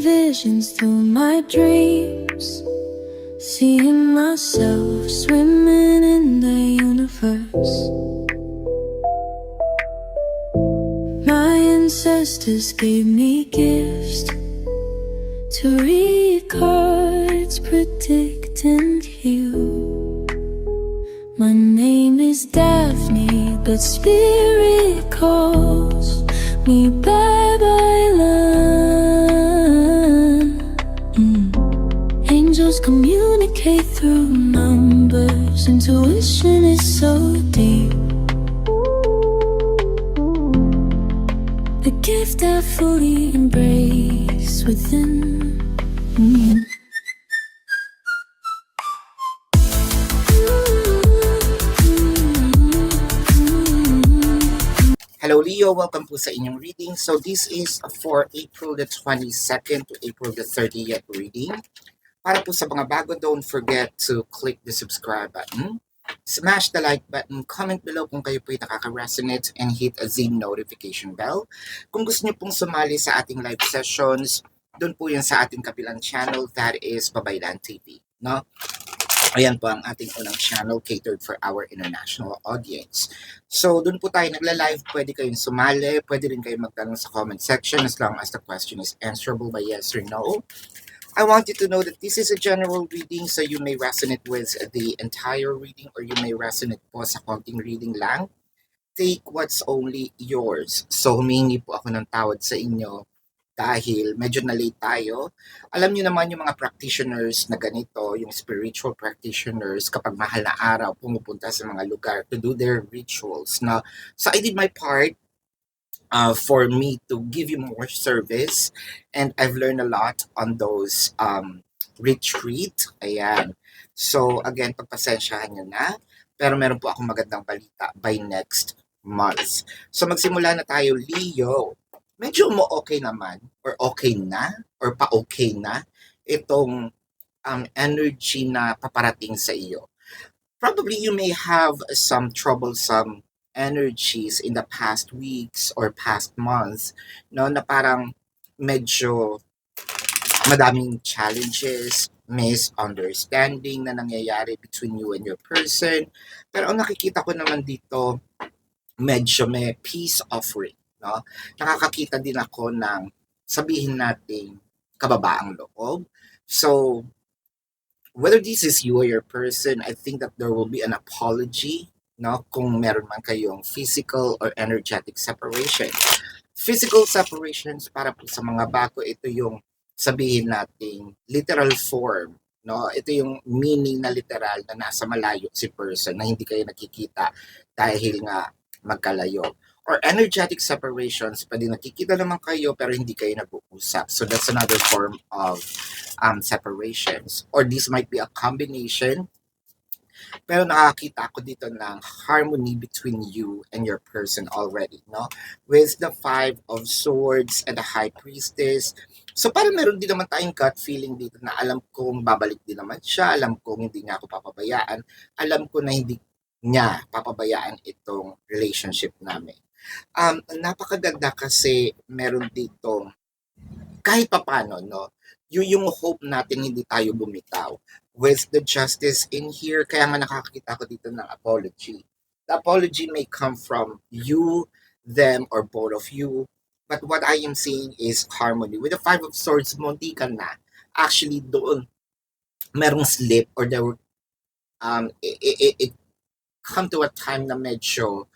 visions through my dreams, seeing myself swimming in the universe. My ancestors gave me gifts to read cards, predict and heal. My name is Daphne, but spirit calls me Babylon. Angels communicate through numbers. Intuition is so deep. The gift I fully embrace within. Hello Leo, welcome po sa inyong reading. So this is for April the 22nd to April the 30th reading. Para po sa mga bago, don't forget to click the subscribe button, smash the like button, comment below kung kayo po'y nakaka-resonate, and hit a Zing notification bell. Kung gusto niyo pong sumali sa ating live sessions, doon po yan sa ating kabilang channel, that is Babaylan TV. No? Ayan po ang ating unang channel catered for our international audience. So, dun po tayo nagla-live. Pwede kayong sumali. Pwede rin kayong magtanong sa comment section as long as the question is answerable by yes or no. I want you to know that this is a general reading, so you may resonate with the entire reading or you may resonate po sa konting reading lang. Take what's only yours. So, humingi po ako ng tawad sa inyo dahil medyo na-late tayo. Alam niyo naman yung mga practitioners na ganito, yung spiritual practitioners, kapag mahal na araw, pumupunta sa mga lugar to do their rituals. Now, so I did my part for me to give you more service, and I've learned a lot on those retreat. Ayan. So, again, pagpasensyahan nyo na. Pero meron po akong magandang balita by next month. So, magsimula na tayo, Leo. Medyo mo okay naman or okay na or pa-okay na itong energy na paparating sa iyo. Probably you may have some troublesome energies in the past weeks or past months, no, na parang medyo madaming challenges, misunderstanding na nangyayari between you and your person. Pero ang nakikita ko naman dito, medyo may peace offering. No? Nakakakita din ako ng sabihin nating kababaang loob. So, whether this is you or your person, I think that there will be an apology, no? Kung meron man kayong physical or energetic separation. Physical separations, para po sa mga bago, ito yung sabihin nating literal form. No? Ito yung meaning na literal na nasa malayo si person na hindi kayo nakikita dahil nga magkalayo. Or energetic separations, pwede nakikita naman kayo pero hindi kayo nag-uusap. So that's another form of separations. Or this might be a combination. Pero nakakita ako dito ng harmony between you and your person already, no? With the 5 of Swords and the High Priestess. So parang meron din naman tayong gut feeling dito na alam kong babalik din naman siya, alam kong hindi niya ako papabayaan, alam ko na hindi niya papabayaan itong relationship namin. Napakaganda kasi meron dito kahit papano, no, yung hope natin hindi tayo bumitaw with the justice in here. Kaya nga nakakita ko dito ng apology. The apology may come from you, them, or both of you, but what I am seeing is harmony. With the 5 of Swords, munti ka na. Actually, doon merong slip or there were it come to a time na medyo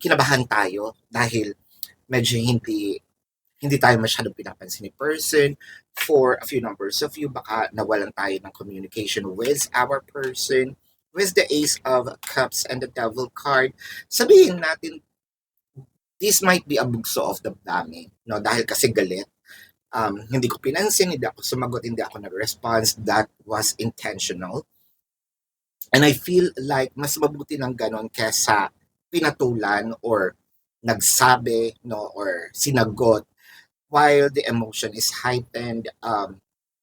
kinabahan tayo dahil medyo hindi tayo masyadong pinapansin ni person. For a few numbers of you, baka nawalan tayo ng communication with our person. With the Ace of Cups and the Devil card, sabihin natin, this might be a bugso of the damning, no? Dahil kasi galit. Hindi ko pinansin, hindi ako sumagot, hindi ako nag-response. That was intentional. And I feel like mas mabuti ng ganon kesa pinatulan or nagsabi, no, or sinagot while the emotion is heightened.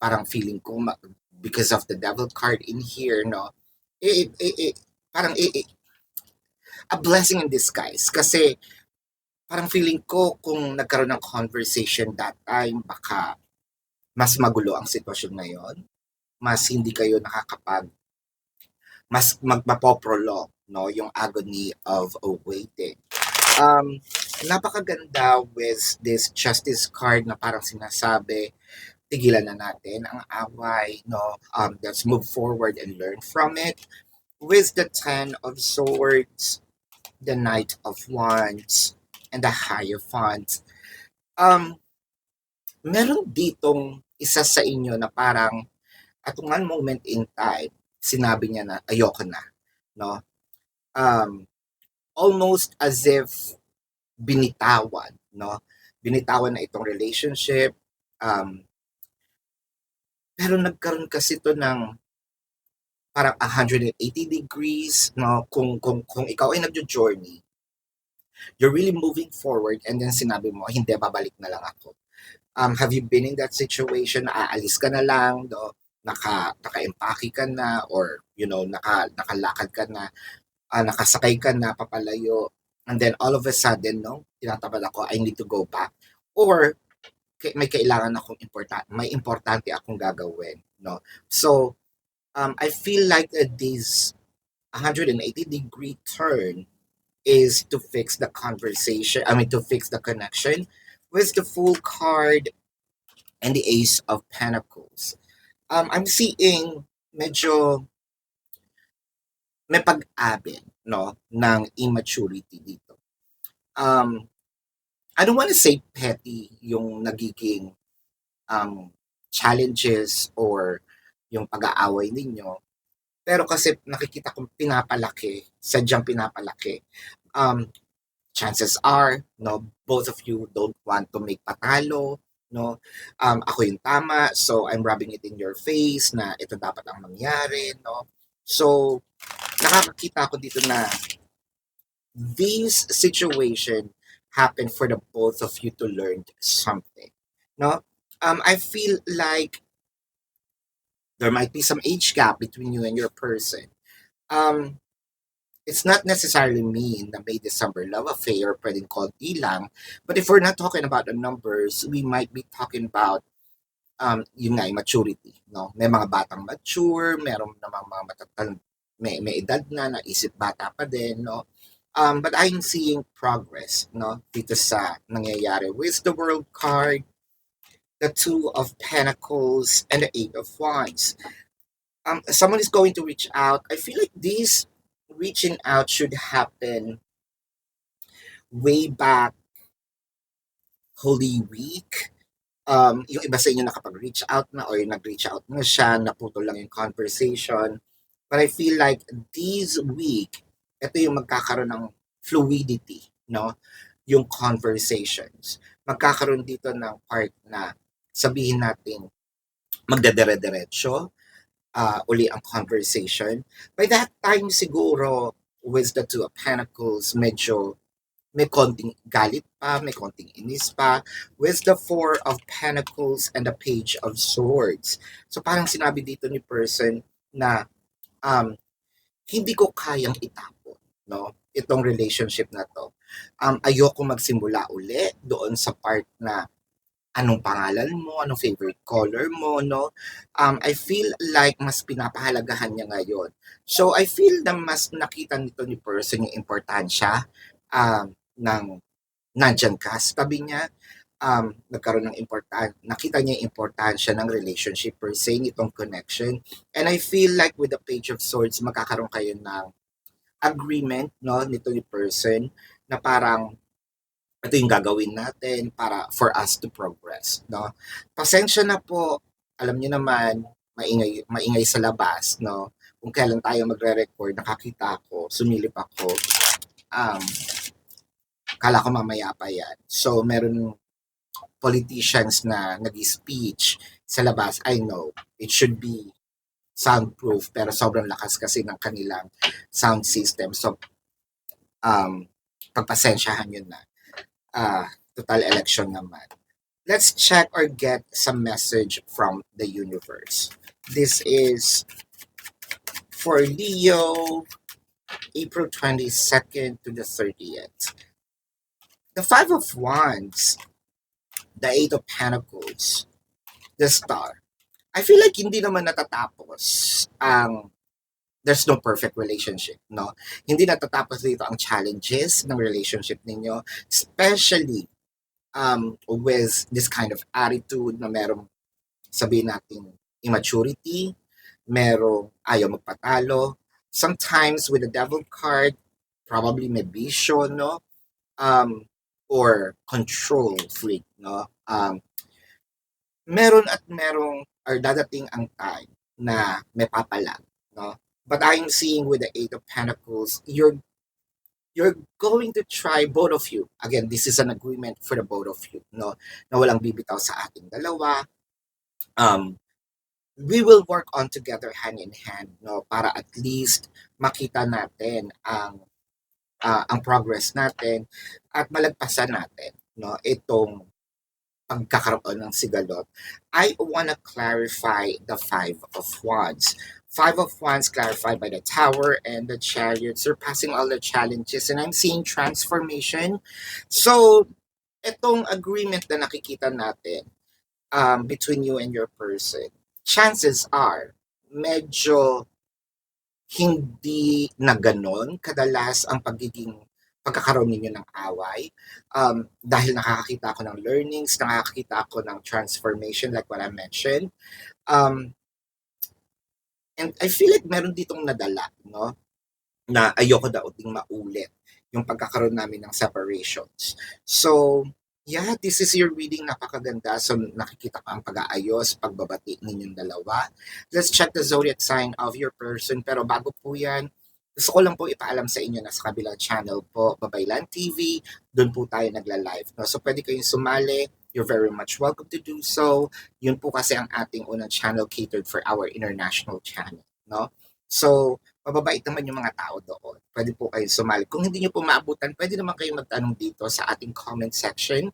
Parang feeling ko because of the Devil card in here, no, parang a blessing in disguise kasi parang feeling ko kung nagkaroon ng conversation that time, baka mas magulo ang sitwasyon ngayon, mas hindi kayo mas magpapoprolong, no, yung agony of waiting. Um, Napakaganda with this justice card na parang sinasabi, tigilan na natin ang away, no? Let's move forward and learn from it. With the Ten of Swords, the Knight of Wands, and the Hierophant. Um, Meron ditong isa sa inyo na parang at one moment in time, sinabi niya na ayoko na, no? Um, Almost as if binitawan, no? Binitawan na itong relationship. Pero nagkaroon kasi ito ng parang 180 degrees, no? Kung ikaw ay nagjo-journey, you're really moving forward and then sinabi mo, hindi, babalik na lang ako. Have you been in that situation? Aalis ka na lang, no? Naka-empake ka na or nakalakad ka na, nakasakay ka na papalayo, and then all of a sudden, no, tinatamad ako, I need to go back. Or may kailangan akong may importante akong gagawin, no? So, I feel like this 180-degree turn is to fix the conversation, to fix the connection with the Fool card and the Ace of Pentacles. I'm seeing medyo may pag-abil, no, ng immaturity dito. I don't want to say petty yung nagiging challenges or yung pag-aaway ninyo. Pero kasi nakikita kong sadyang pinapalaki. Chances are, no, both of you don't want to make patalo, no? Ako yung tama, so I'm rubbing it in your face na ito dapat ang mangyari, no? So, nakakakita ko dito na this situation happened for the both of you to learn something, no? I feel like there might be some age gap between you and your person. It's not necessarily mean na may December love affair, pwedeng konti lang. But if we're not talking about the numbers, we might be talking about yun nga, maturity, no? May mga batang mature, meron namang mga may edad na isip bata pa din, no? But I'm seeing progress, no? Dito sa nangyayari with the World card, the Two of Pentacles, and the Eight of Wands. Someone is going to reach out. I feel like this reaching out should happen way back Holy Week. Yung iba sa inyo nakapag-reach out na or nag-reach out na siya, naputol lang yung conversation. But I feel like this week, ito yung magkakaroon ng fluidity, no? Yung conversations. Magkakaroon dito ng part na sabihin natin magdadire-diretso uli ang conversation. By that time siguro, with the Two of Pentacles, medyo may konting galit pa, may konting inis pa, with the Four of Pentacles and the Page of Swords. So parang sinabi dito ni person na hindi ko kayang itapon, no? Itong relationship na to. Ayoko magsimula uli doon sa part na anong pangalan mo, anong favorite color mo, no? I feel like mas pinapahalagahan niya ngayon. So I feel na mas nakita nito ni person yung importansya ng nandyan ka sa tabi niya. Nagkaroon ng nakita niya yung importansya ng relationship per se, itong connection. And I feel like with the Page of Swords, magkakaroon kayo ng agreement, no, nito ni person na parang ito yung gagawin natin para for us to progress, no? Pasensya na po, alam niyo naman, maingay sa labas, no? Kung kailan tayo magre-record, nakakita ko, sumilip ako, kala ko mamaya pa yan. So, meron politicians na nag-speech sa labas. I know, it should be soundproof, pero sobrang lakas kasi ng kanilang sound system. So, pagpasensyahan yun na. Total election naman. Let's check or get some message from the universe. This is for Leo, April 22nd to the 30th. The Five of Wands, the Eight of Pentacles, the Star. I feel like hindi naman natatapos ang there's no perfect relationship, no? Hindi natatapos dito ang challenges ng relationship ninyo, especially with this kind of attitude na merong sabihin natin immaturity, merong ayaw magpatalo. Sometimes with the devil card, probably may bisyo, no? Or control freak, no? Meron at merong or dadating ang time na may papalag, no? But I'm seeing with the Eight of Pentacles, you're going to try both of you. Again, this is an agreement for the both of you, no? Na walang bibitaw sa ating dalawa. We will work on together hand in hand, no? Para at least makita natin ang progress natin at malagpasan natin, no? Itong pagkakaroon ng sigalot. I want to clarify the Five of Wands. Five of Wands clarified by the Tower and the Chariot, surpassing all the challenges. And I'm seeing transformation. So, itong agreement na nakikita natin between you and your person, chances are, medyo hindi na ganon kadalas ang pagkakaroon ninyo ng away. Dahil nakakakita ako ng learnings, nakakakita ako ng transformation like what I mentioned. And I feel like meron ditong nadala, no? Na ayoko daw ding maulit yung pagkakaroon namin ng separations. So, yeah, this is your reading. Napakaganda. So, nakikita ko ang pag-aayos, pagbabati ninyong dalawa. Let's check the zodiac sign of your person. Pero bago po yan, gusto ko lang po ipaalam sa inyo na sa kabilang channel po, Babaylan TV, doon po tayo nagla-live. No? So, pwede kayong sumali. You're very much welcome to do so. Yun po kasi ang ating unang channel catered for our international channel. No? So, mababait naman yung mga tao doon. Pwede po kayo sumali. Kung hindi nyo po maabutan, pwede naman kayo magtanong dito sa ating comment section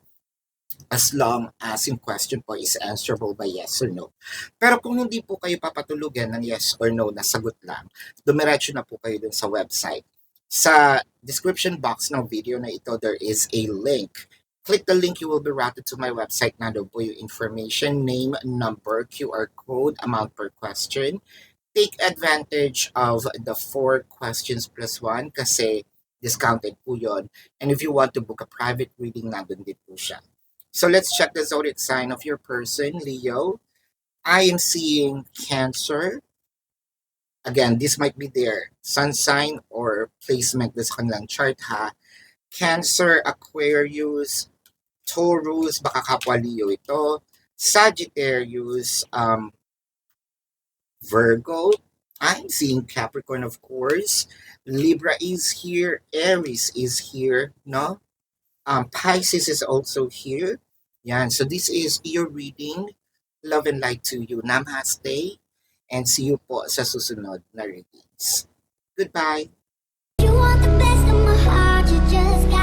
as long as yung question po is answerable by yes or no. Pero kung hindi po kayo papatulugan ng yes or no na sagot lang, dumiretso na po kayo dun sa website. Sa description box ng video na ito, there is a link. Click the link, you will be routed to my website. Nandun po yung information, name, number, QR code, amount per question. Take advantage of the 4 questions plus 1 kasi discounted po yun. And if you want to book a private reading, nandun din po siya. So let's check the zodiac sign of your person, Leo. I am seeing Cancer. Again, this might be their sun sign or placement sa kanilang chart, ha. Cancer, Aquarius, Taurus, baka kapwa Leo ito. Sagittarius, Virgo. I'm seeing Capricorn, of course. Libra is here. Aries is here, no? Pisces is also here. Yan. So this is your reading. Love and light to you. Namaste. And see you po sa susunod na readings. Goodbye. You want the best of my heart, you just got